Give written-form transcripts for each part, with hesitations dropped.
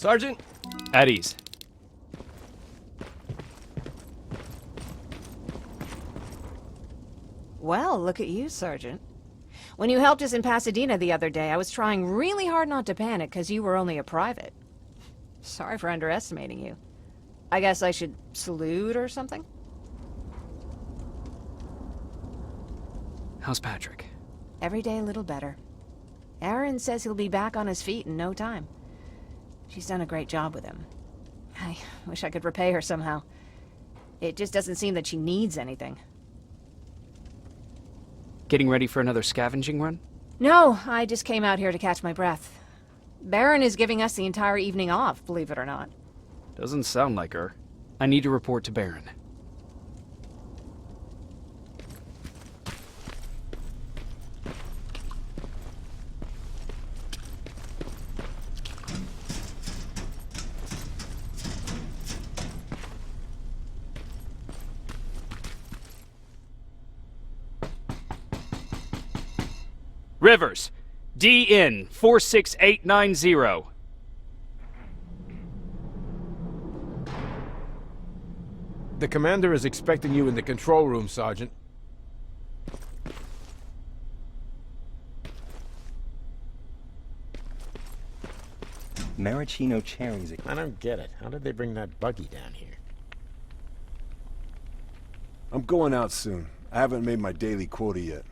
Sergeant? At ease. Well, look at you, Sergeant. When you helped us in Pasadena the other day, I was trying really hard not to panic because you were only a private. Sorry for underestimating you. I guess I should salute or something? How's Patrick? Every day a little better. Aaron says he'll be back on his feet in no time. She's done a great job with him. I wish I could repay her somehow. It just doesn't seem that she needs anything. Getting ready for another scavenging run? No, I just came out here to catch my breath. Baron is giving us the entire evening off, believe it or not. Doesn't sound like her. I need to report to Baron. Rivers, DN 46890. The commander is expecting you in the control room, Sergeant. Maraschino cherries. I don't get it. How did they bring that buggy down here? I'm going out soon. I haven't made my daily quota yet.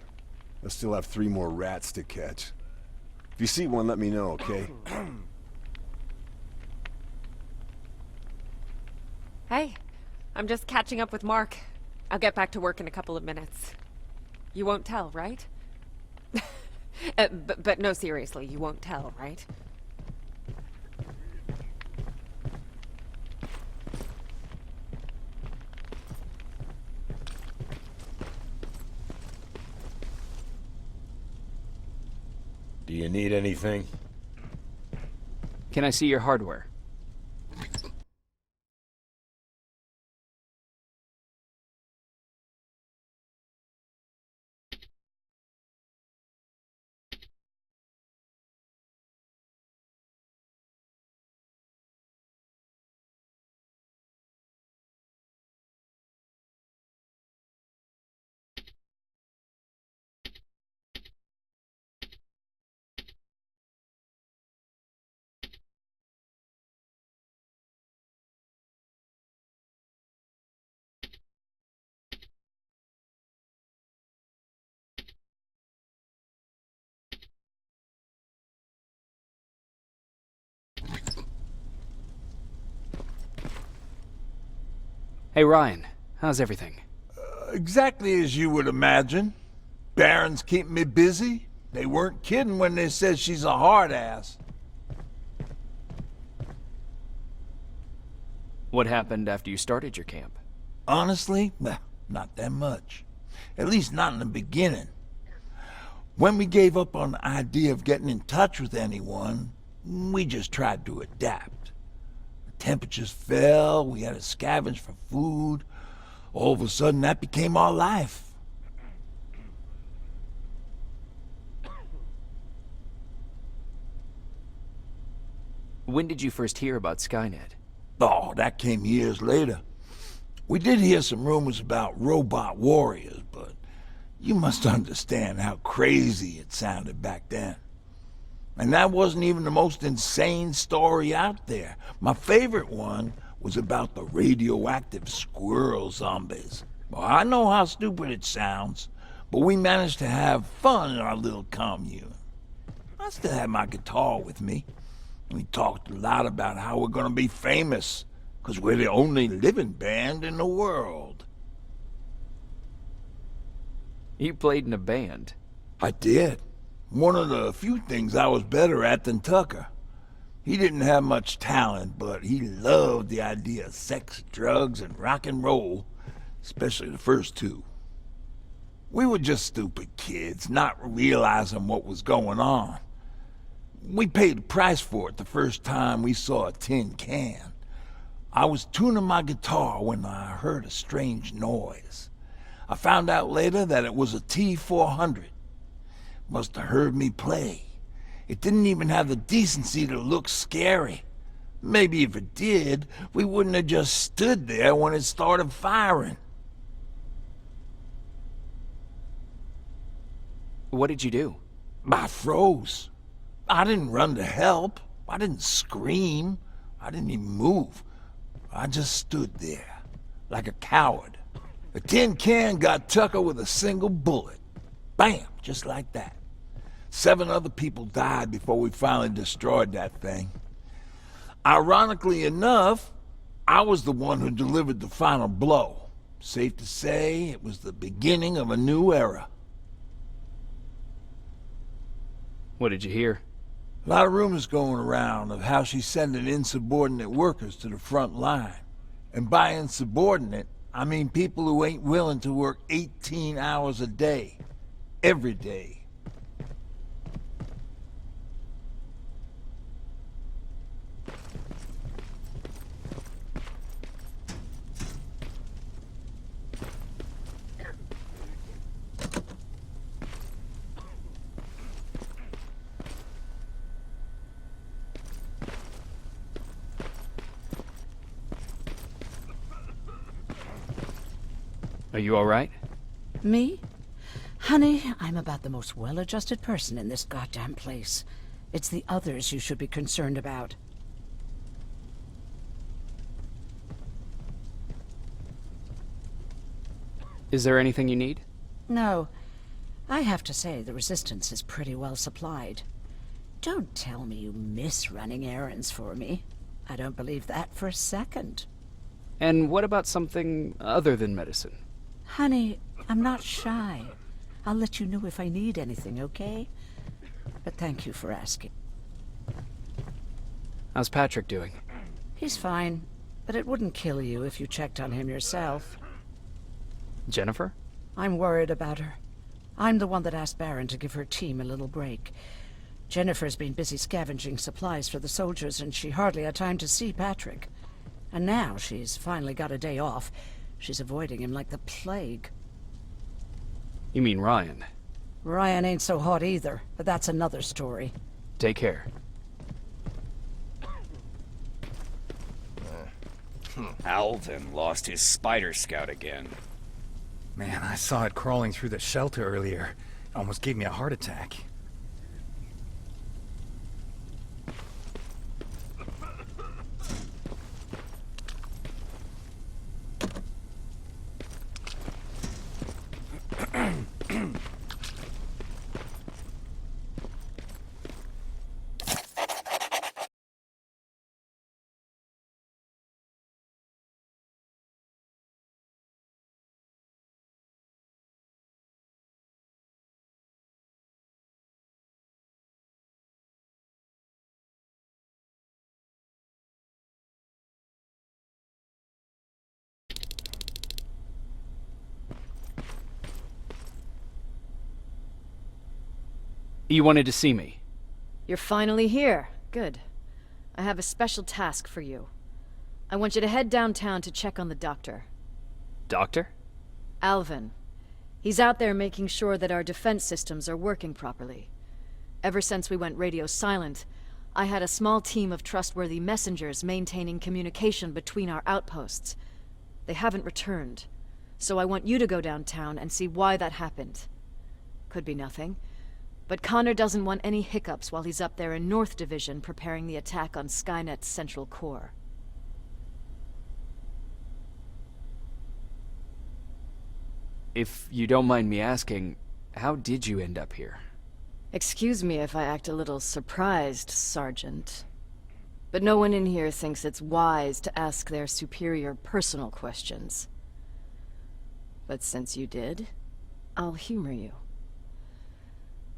I still have 3 more rats to catch. If you see one, let me know, okay? Hey, I'm just catching up with Mark. I'll get back to work in a couple of minutes. You won't tell, right? But no, seriously, you won't tell, right? Do you need anything? Can I see your hardware? Hey Ryan, how's everything? Exactly as you would imagine. Baron's keeping me busy. They weren't kidding when they said she's a hard ass. What happened after you started your camp? Honestly, well, not that much. At least not in the beginning. When we gave up on the idea of getting in touch with anyone, we just tried to adapt. Temperatures fell, we had to scavenge for food. All of a sudden, that became our life. When did you first hear about Skynet? Oh, that came years later. We did hear some rumors about robot warriors, but you must understand how crazy it sounded back then. And that wasn't even the most insane story out there. My favorite one was about the radioactive squirrel zombies. Well, I know how stupid it sounds, but we managed to have fun in our little commune. I still had my guitar with me. We talked a lot about how we're gonna be famous, 'cause we're the only living band in the world. You played in a band? I did. One of the few things I was better at than Tucker. He didn't have much talent, but he loved the idea of sex, drugs, and rock and roll, especially the first 2. We were just stupid kids, not realizing what was going on. We paid the price for it the first time we saw a tin can. I was tuning my guitar when I heard a strange noise. I found out later that it was a T-400. Must have heard me play. It didn't even have the decency to look scary. Maybe if it did, we wouldn't have just stood there when it started firing. What did you do? I froze. I didn't run to help. I didn't scream. I didn't even move. I just stood there, like a coward. A tin can got Tucker with a single bullet. Bam! Just like that. 7 other people died before we finally destroyed that thing. Ironically enough, I was the one who delivered the final blow. Safe to say, it was the beginning of a new era. What did you hear? A lot of rumors going around of how she's sending insubordinate workers to the front line. And by insubordinate, I mean people who ain't willing to work 18 hours a day. Every day. Are you all right? Me? Honey, I'm about the most well-adjusted person in this goddamn place. It's the others you should be concerned about. Is there anything you need? No. I have to say the Resistance is pretty well supplied. Don't tell me you miss running errands for me. I don't believe that for a second. And what about something other than medicine? Honey, I'm not shy. I'll let you know if I need anything, okay? But thank you for asking. How's Patrick doing? He's fine, but it wouldn't kill you if you checked on him yourself. Jennifer? I'm worried about her. I'm the one that asked Baron to give her team a little break. Jennifer's been busy scavenging supplies for the soldiers, and she hardly had time to see Patrick. And now she's finally got a day off. She's avoiding him like the plague. You mean Ryan? Ryan ain't so hot either, but that's another story. Take care. Alvin lost his spider scout again. Man, I saw it crawling through the shelter earlier. Almost gave me a heart attack. You wanted to see me? You're finally here. Good. I have a special task for you. I want you to head downtown to check on the doctor. Doctor? Alvin. He's out there making sure that our defense systems are working properly. Ever since we went radio silent, I had a small team of trustworthy messengers maintaining communication between our outposts. They haven't returned, so I want you to go downtown and see why that happened. Could be nothing, but Connor doesn't want any hiccups while he's up there in North Division preparing the attack on Skynet's central core. If you don't mind me asking, how did you end up here? Excuse me if I act a little surprised, Sergeant. But no one in here thinks it's wise to ask their superior personal questions. But since you did, I'll humor you.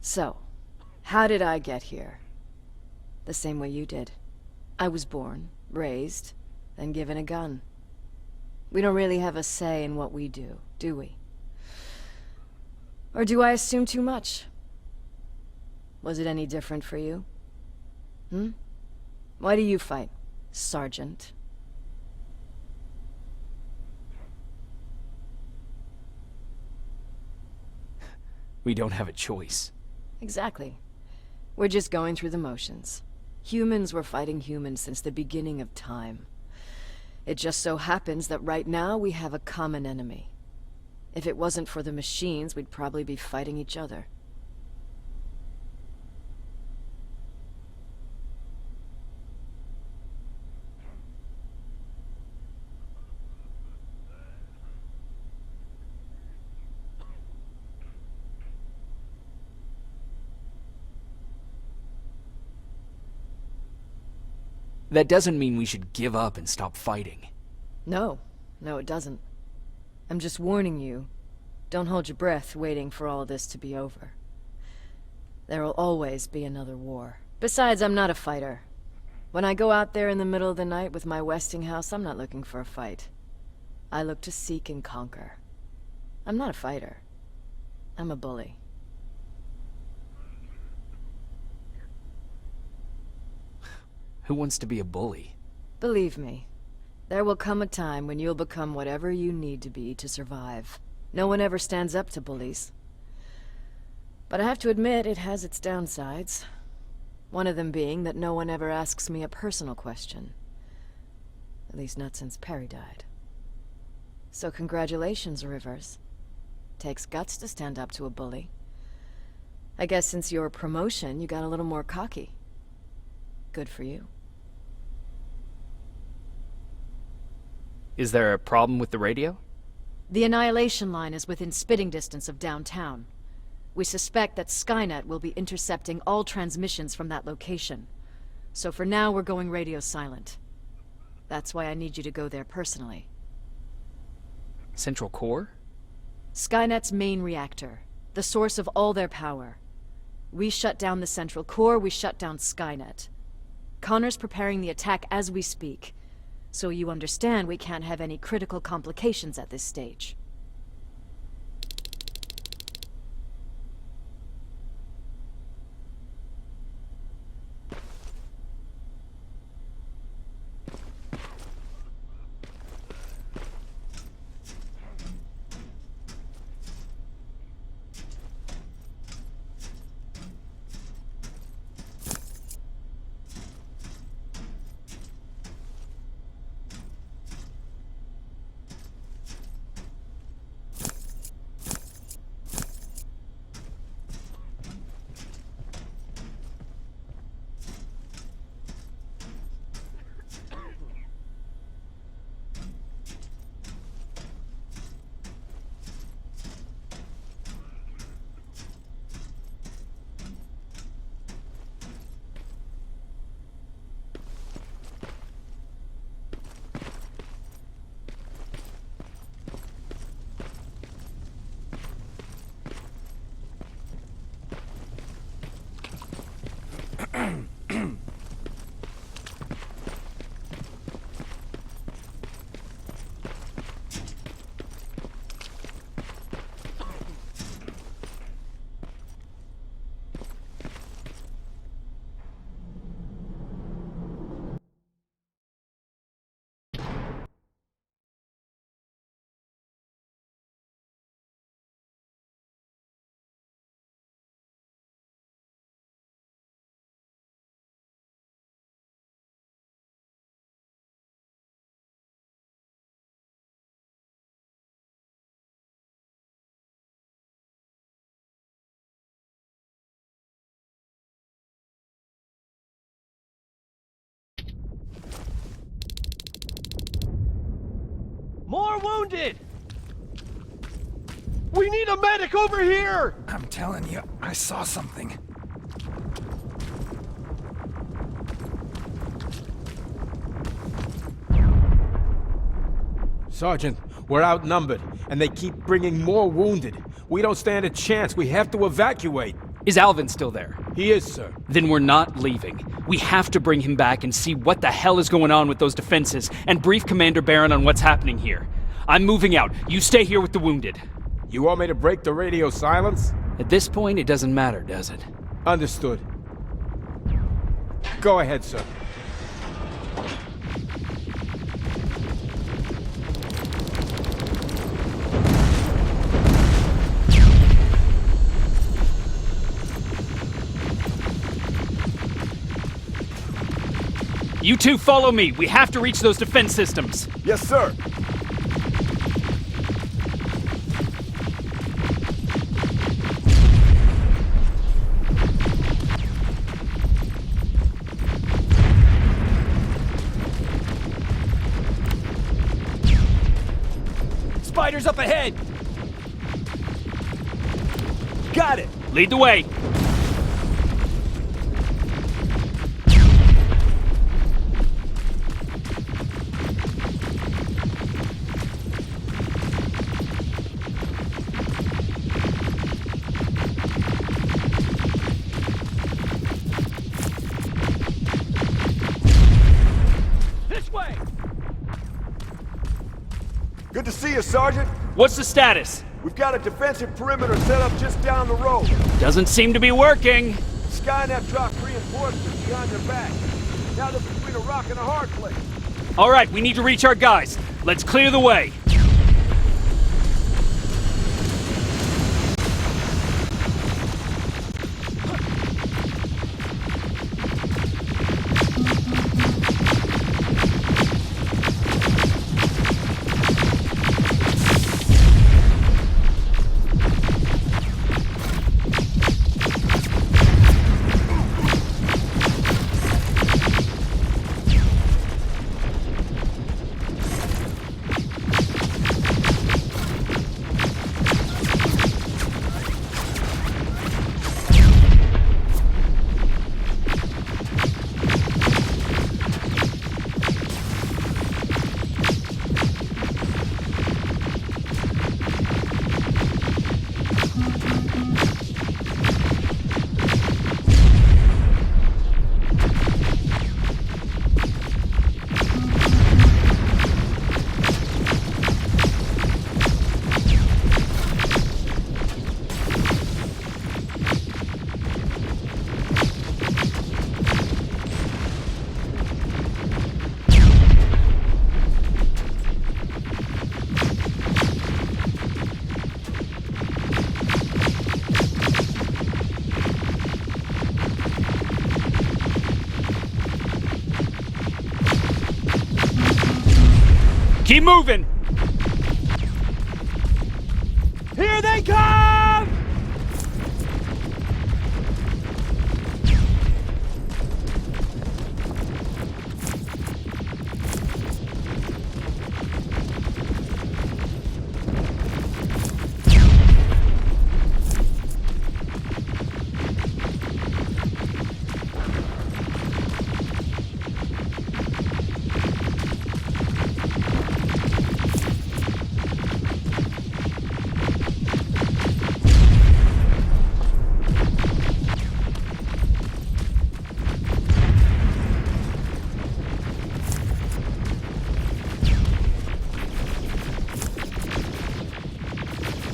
So, how did I get here? The same way you did. I was born, raised, then given a gun. We don't really have a say in what we do we? Or do I assume too much? Was it any different for you? Why do you fight, Sergeant? We don't have a choice. Exactly. We're just going through the motions. Humans were fighting humans since the beginning of time. It just so happens that right now we have a common enemy. If it wasn't for the machines, we'd probably be fighting each other. That doesn't mean we should give up and stop fighting. No, it doesn't. I'm just warning you. Don't hold your breath waiting for all this to be over. There will always be another war. Besides, I'm not a fighter. When I go out there in the middle of the night with my Westinghouse, I'm not looking for a fight. I look to seek and conquer. I'm not a fighter. I'm a bully. Who wants to be a bully? Believe me, there will come a time when you'll become whatever you need to be to survive. No one ever stands up to bullies. But I have to admit, it has its downsides. One of them being that no one ever asks me a personal question. At least not since Perry died. So congratulations, Rivers. Takes guts to stand up to a bully. I guess since your promotion, you got a little more cocky. Good for you. Is there a problem with the radio? The Annihilation line is within spitting distance of downtown. We suspect that Skynet will be intercepting all transmissions from that location. So for now, we're going radio silent. That's why I need you to go there personally. Central Core? Skynet's main reactor, the source of all their power. We shut down the Central Core, we shut down Skynet. Connor's preparing the attack as we speak. So you understand we can't have any critical complications at this stage. More wounded! We need a medic over here! I'm telling you, I saw something. Sergeant, we're outnumbered, and they keep bringing more wounded. We don't stand a chance. We have to evacuate. Is Alvin still there? He is, sir. Then we're not leaving. We have to bring him back and see what the hell is going on with those defenses, and brief Commander Barron on what's happening here. I'm moving out. You stay here with the wounded. You want me to break the radio silence? At this point, it doesn't matter, does it? Understood. Go ahead, sir. You two follow me. We have to reach those defense systems. Yes, sir. Spiders up ahead! Got it! Lead the way. This way! Good to see you, Sergeant. What's the status? We've got a defensive perimeter set up just down the road. Doesn't seem to be working. Skynet dropped reinforcements behind their back. Now they're between a rock and a hard place. All right, we need to reach our guys. Let's clear the way. Keep moving! Here they come!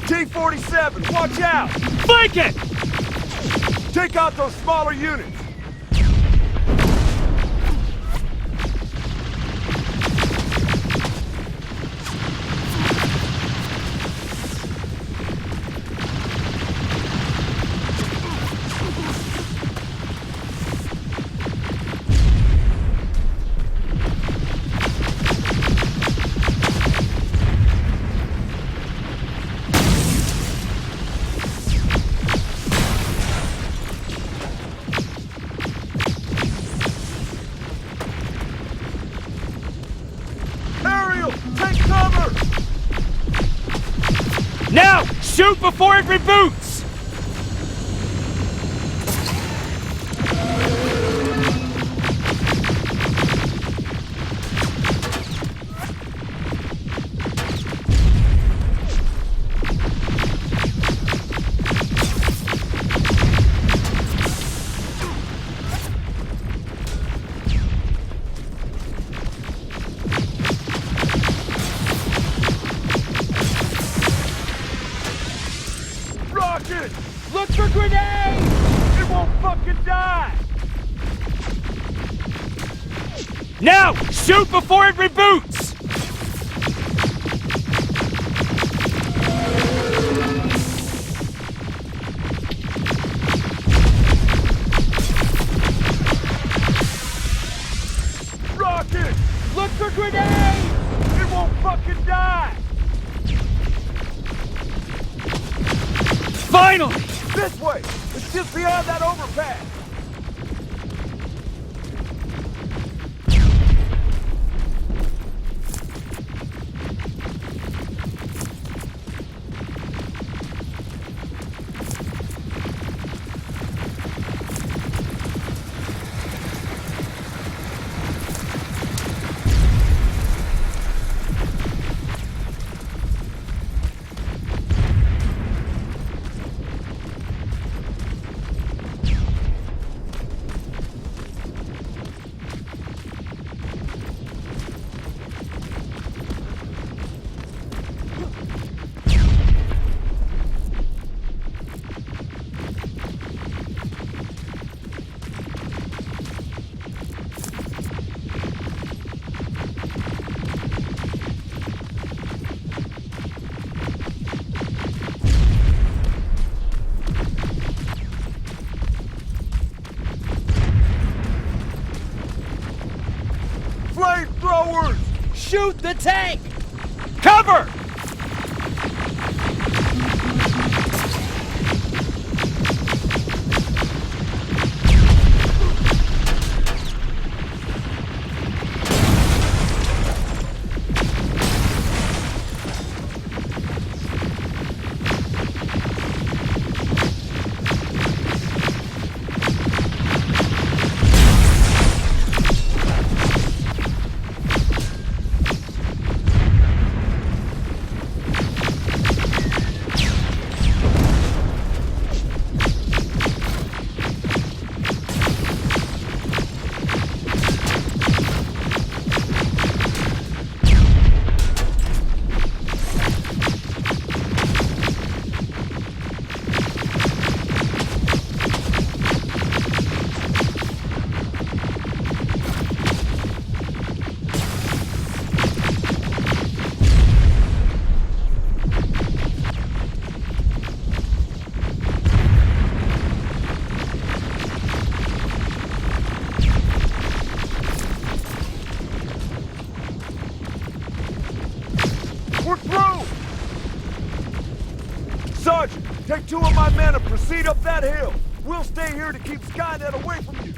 T-47, watch out! Flank it! Take out those smaller units! Take cover! Now! Shoot before it reboots! Look for grenades! It won't fucking die! Now! Shoot before it reboots! Grenade! It won't fucking die! Finally! This way! It's just beyond that overpass! Flamethrowers! Shoot the tank! Cover! We're through! Sergeant, take 2 of my men and proceed up that hill. We'll stay here to keep Skynet away from you.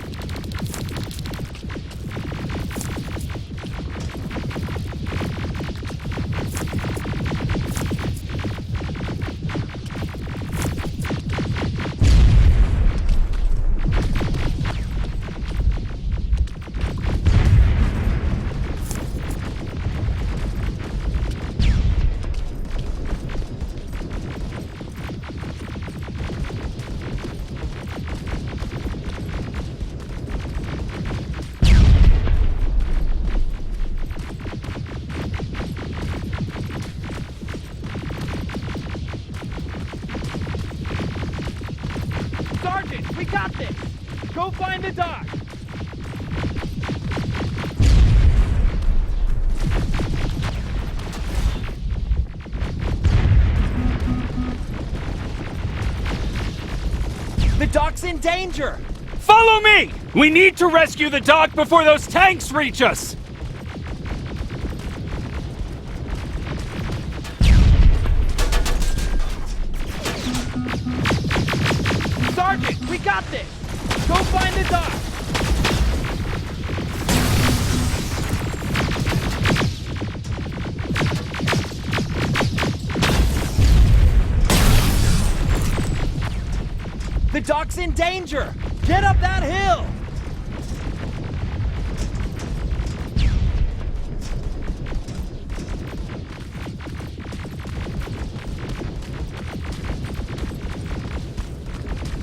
Sergeant, we got this! Go find the dock! The dock's in danger! Follow me! We need to rescue the dock before those tanks reach us! Sergeant, we got this! Go find the dock! The dock's in danger! Get up that hill!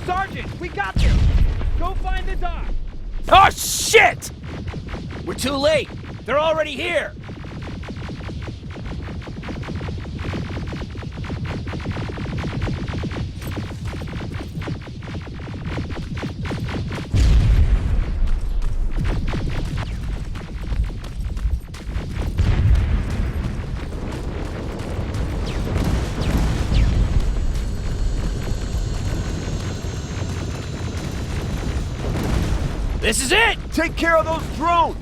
Sergeant, we got this! Go find the dock! Oh, shit! We're too late! They're already here! This is it! Take care of those drones!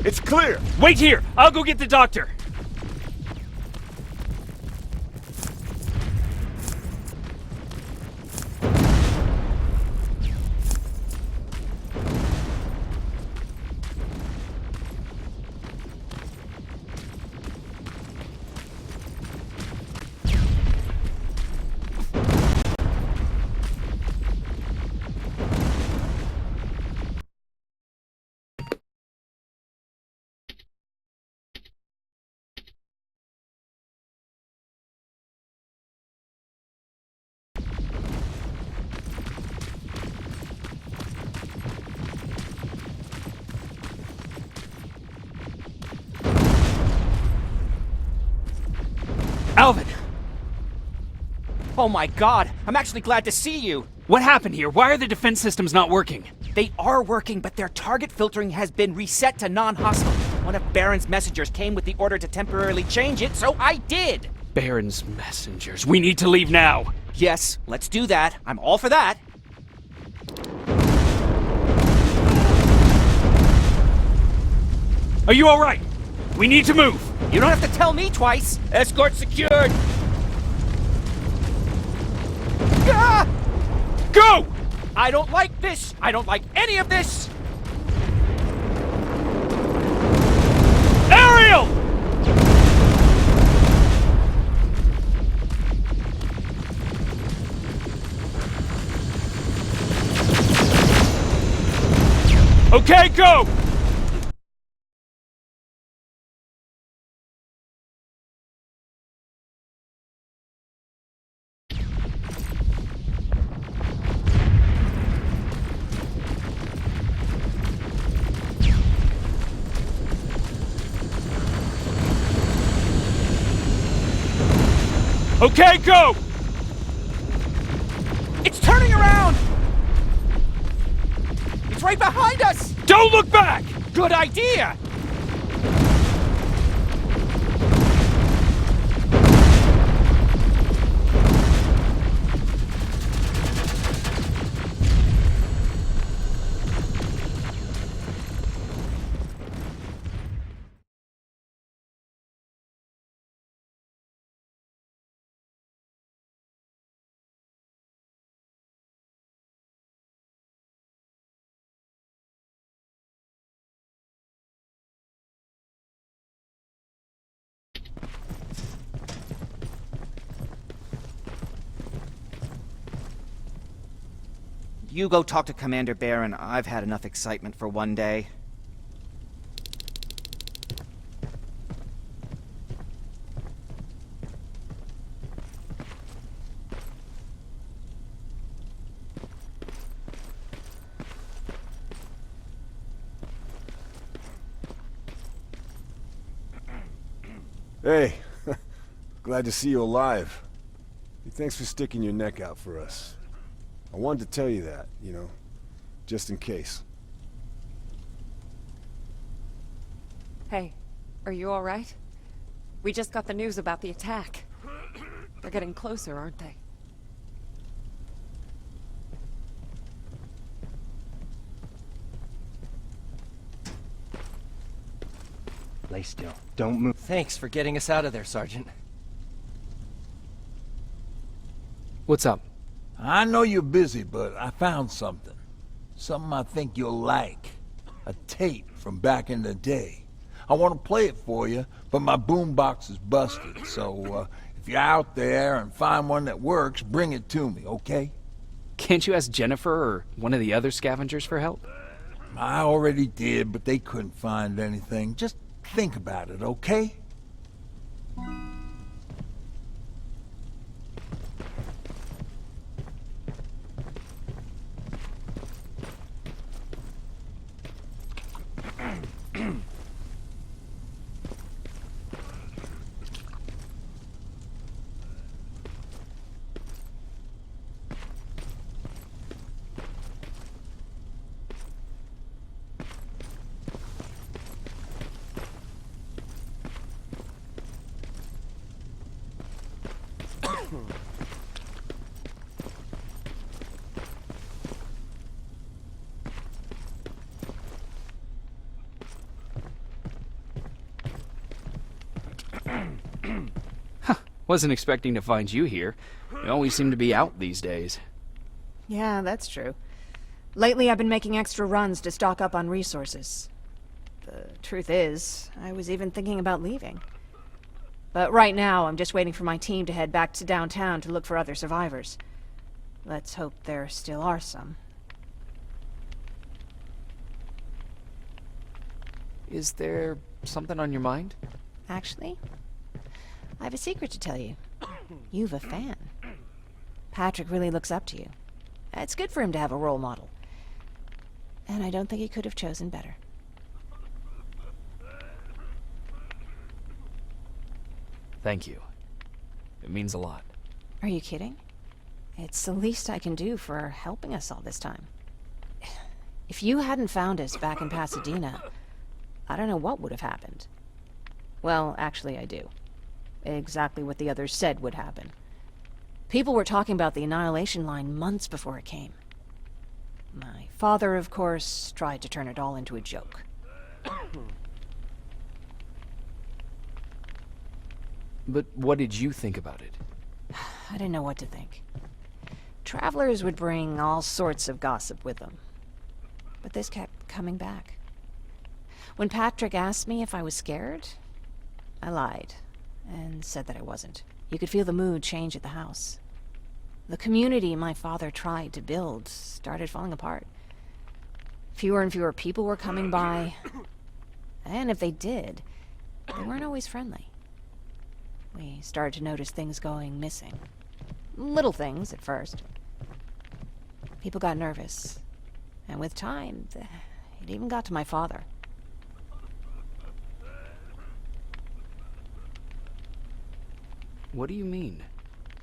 It's clear! Wait here! I'll go get the doctor! Alvin! Oh my god, I'm actually glad to see you! What happened here? Why are the defense systems not working? They are working, but their target filtering has been reset to non-hostile. One of Baron's messengers came with the order to temporarily change it, so I did! Baron's messengers. We need to leave now! Yes, let's do that. I'm all for that. Are you alright? We need to move! You don't have to tell me twice! Escort secured! Ah! Go! I don't like this! I don't like any of this! Ariel! Okay, go! Okay, go! It's turning around! It's right behind us! Don't look back! Good idea! You go talk to Commander Baron. I've had enough excitement for one day. Hey, glad to see you alive. Hey, thanks for sticking your neck out for us. I wanted to tell you that, you know, just in case. Hey, are you alright? We just got the news about the attack. They're getting closer, aren't they? Lay still. Don't move. Thanks for getting us out of there, Sergeant. What's up? I know you're busy, but I found something. Something I think you'll like. A tape from back in the day. I want to play it for you, but my boombox is busted, so if you're out there and find one that works, bring it to me, okay? Can't you ask Jennifer or one of the other scavengers for help? I already did, but they couldn't find anything. Just think about it, okay? Wasn't expecting to find you here. You always seem to be out these days. Yeah, that's true. Lately, I've been making extra runs to stock up on resources. The truth is, I was even thinking about leaving. But right now, I'm just waiting for my team to head back to downtown to look for other survivors. Let's hope there still are some. Is there something on your mind? Actually, I have a secret to tell you. You've a fan. Patrick really looks up to you. It's good for him to have a role model. And I don't think he could have chosen better. Thank you. It means a lot. Are you kidding? It's the least I can do for helping us all this time. If you hadn't found us back in Pasadena, I don't know what would have happened. Well, actually I do. Exactly what the others said would happen. People were talking about the Annihilation Line months before it came. My father, of course, tried to turn it all into a joke. But what did you think about it? I didn't know what to think. Travelers would bring all sorts of gossip with them. But this kept coming back. When Patrick asked me if I was scared, I lied and said that I wasn't. You could feel the mood change at the house. The community my father tried to build started falling apart. Fewer and fewer people were coming by, and if they did, they weren't always friendly. We started to notice things going missing. Little things at first. People got nervous, and with time, it even got to my father. What do you mean?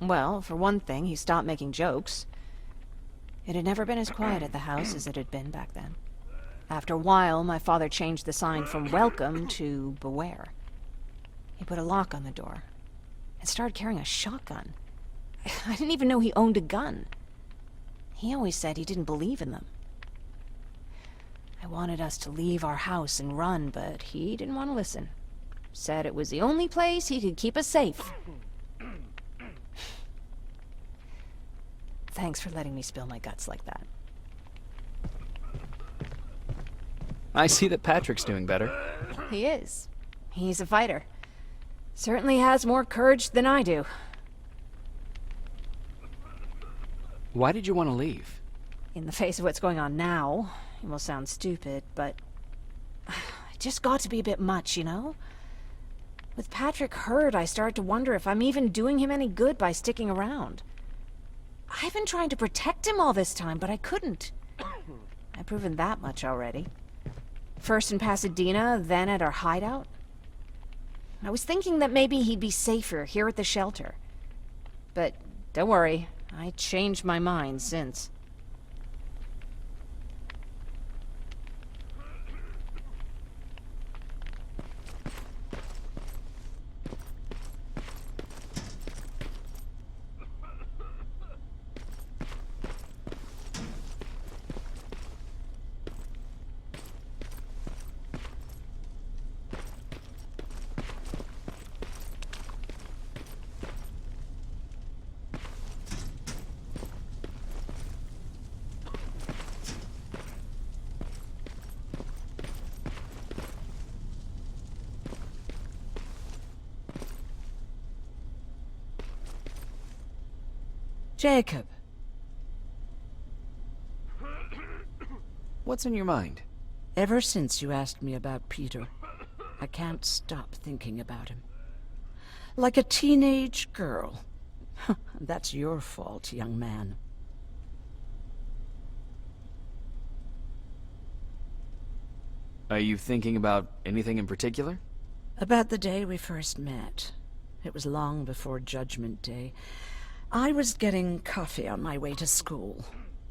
Well, for one thing, he stopped making jokes. It had never been as quiet at the house as it had been back then. After a while, my father changed the sign from welcome to beware. He put a lock on the door and started carrying a shotgun. I didn't even know he owned a gun. He always said he didn't believe in them. I wanted us to leave our house and run, but he didn't want to listen. Said it was the only place he could keep us safe. Thanks for letting me spill my guts like that. I see that Patrick's doing better. He is. He's a fighter. Certainly has more courage than I do. Why did you want to leave? In the face of what's going on now, it will sound stupid, but it just got to be a bit much, you know? With Patrick hurt, I started to wonder if I'm even doing him any good by sticking around. I've been trying to protect him all this time, but I couldn't. I've proven that much already. First in Pasadena, then at our hideout. I was thinking that maybe he'd be safer here at the shelter. But don't worry, I changed my mind since. Jacob. What's on your mind? Ever since you asked me about Peter, I can't stop thinking about him. Like a teenage girl. That's your fault, young man. Are you thinking about anything in particular? About the day we first met. It was long before Judgment Day. I was getting coffee on my way to school.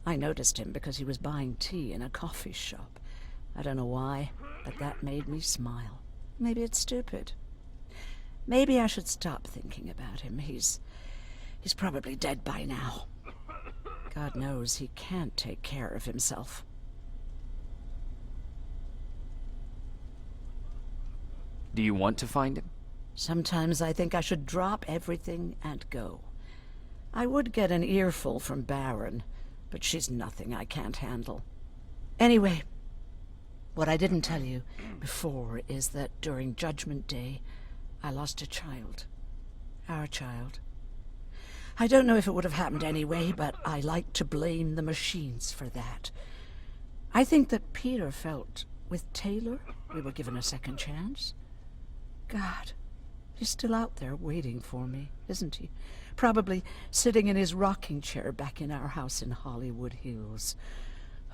I noticed him because he was buying tea in a coffee shop. I don't know why, but that made me smile. Maybe it's stupid. Maybe I should stop thinking about him. He's He's probably dead by now. God knows he can't take care of himself. Do you want to find him? Sometimes I think I should drop everything and go. I would get an earful from Baron, but she's nothing I can't handle. Anyway, what I didn't tell you before is that during Judgment Day, I lost a child. Our child. I don't know if it would have happened anyway, but I like to blame the machines for that. I think that Peter felt with Taylor we were given a second chance. God, he's still out there waiting for me, isn't he? Probably sitting in his rocking chair back in our house in Hollywood Hills.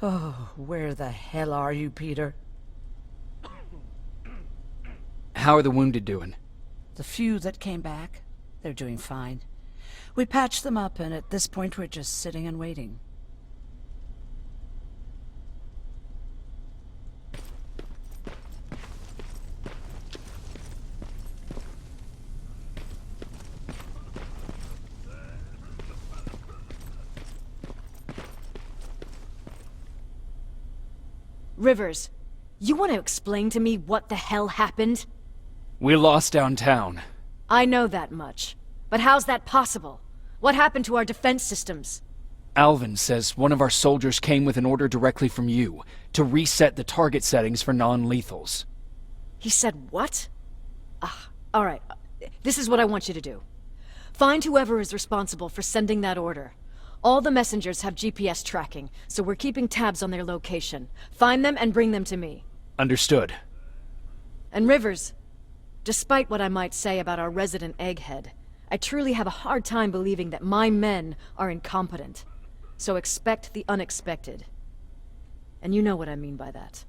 Oh, where the hell are you, Peter? How are the wounded doing? The few that came back, they're doing fine. We patched them up, and at this point we're just sitting and waiting. Rivers, you want to explain to me what the hell happened? We lost downtown. I know that much. But how's that possible? What happened to our defense systems? Alvin says one of our soldiers came with an order directly from you to reset the target settings for non-lethals. He said what? All right. This is what I want you to do. Find whoever is responsible for sending that order. All the messengers have GPS tracking, so we're keeping tabs on their location. Find them and bring them to me. Understood. And Rivers, despite what I might say about our resident egghead, I truly have a hard time believing that my men are incompetent. So expect the unexpected. And you know what I mean by that.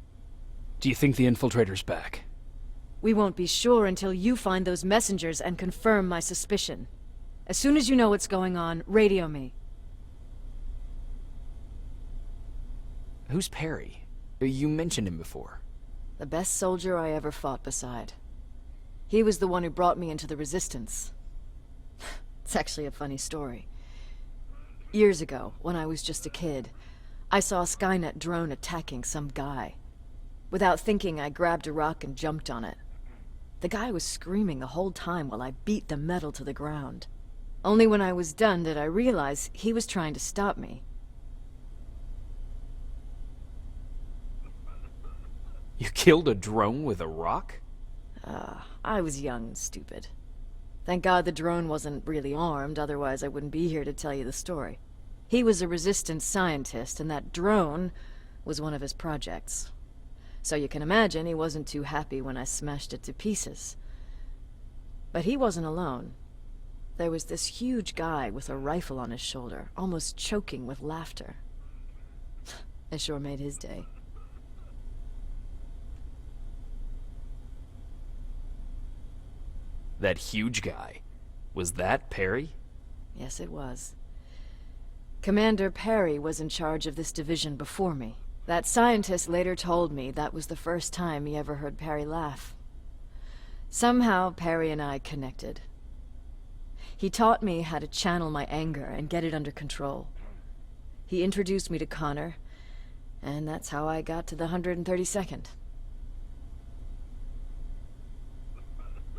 Do you think the infiltrator's back? We won't be sure until you find those messengers and confirm my suspicion. As soon as you know what's going on, radio me. Who's Perry? You mentioned him before. The best soldier I ever fought beside. He was the one who brought me into the Resistance. It's actually a funny story. Years ago, when I was just a kid, I saw a Skynet drone attacking some guy. Without thinking, I grabbed a rock and jumped on it. The guy was screaming the whole time while I beat the metal to the ground. Only when I was done did I realize he was trying to stop me. You killed a drone with a rock? I was young and stupid. Thank God the drone wasn't really armed, otherwise I wouldn't be here to tell you the story. He was a Resistance scientist, and that drone was one of his projects. So you can imagine he wasn't too happy when I smashed it to pieces. But he wasn't alone. There was this huge guy with a rifle on his shoulder, almost choking with laughter. I sure made his day. That huge guy. Was that Perry? Yes, it was. Commander Perry was in charge of this division before me. That scientist later told me that was the first time he ever heard Perry laugh. Somehow, Perry and I connected. He taught me how to channel my anger and get it under control. He introduced me to Connor, and that's how I got to the 132nd.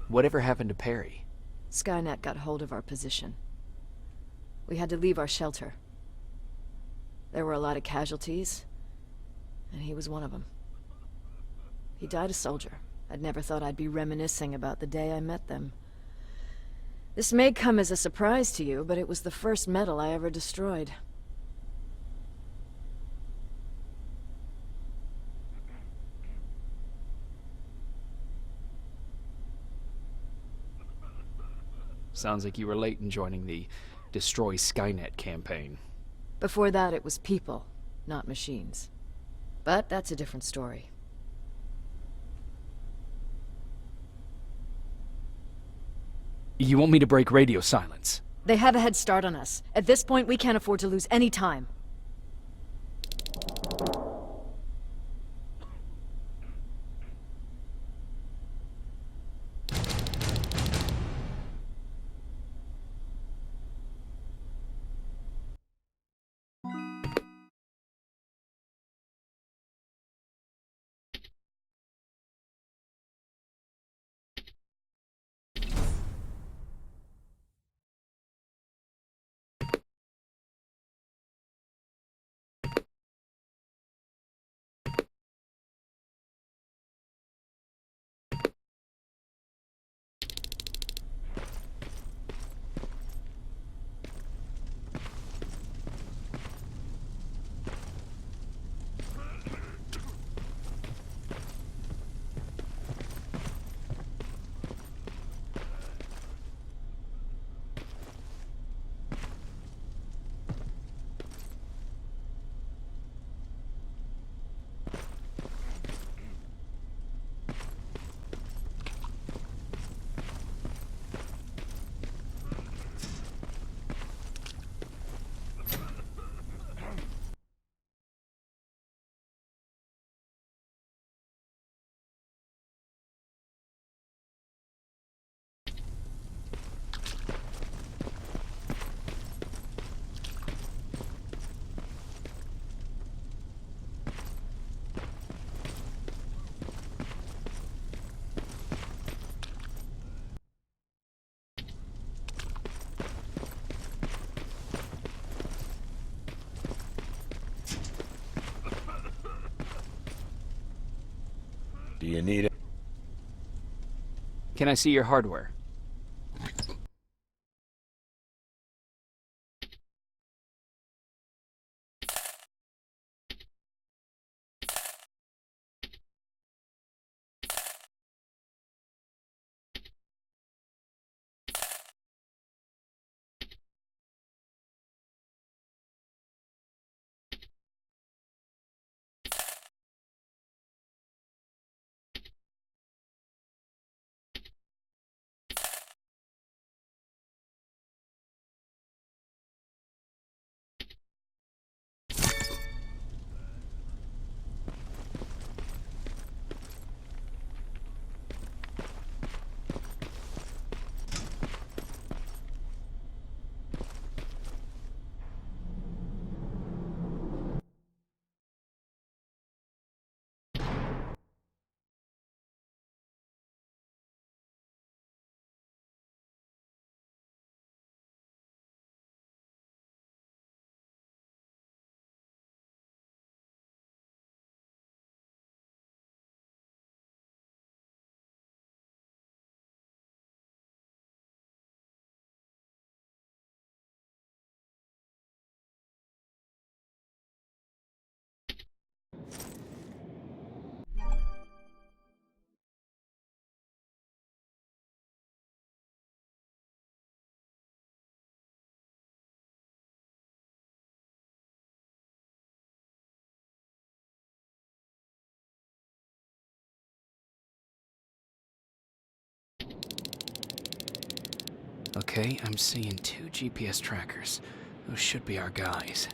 Whatever happened to Perry? Skynet got hold of our position. We had to leave our shelter. There were a lot of casualties, and he was one of them. He died a soldier. I'd never thought I'd be reminiscing about the day I met them. This may come as a surprise to you, but it was the first metal I ever destroyed. Sounds like you were late in joining the Destroy Skynet campaign. Before that, it was people, not machines. But that's a different story. You want me to break radio silence? They have a head start on us. At this point, we can't afford to lose any time. Do you need it? Can I see your hardware? Okay, I'm seeing 2 GPS trackers. Those should be our guys.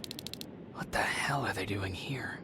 What the hell are they doing here?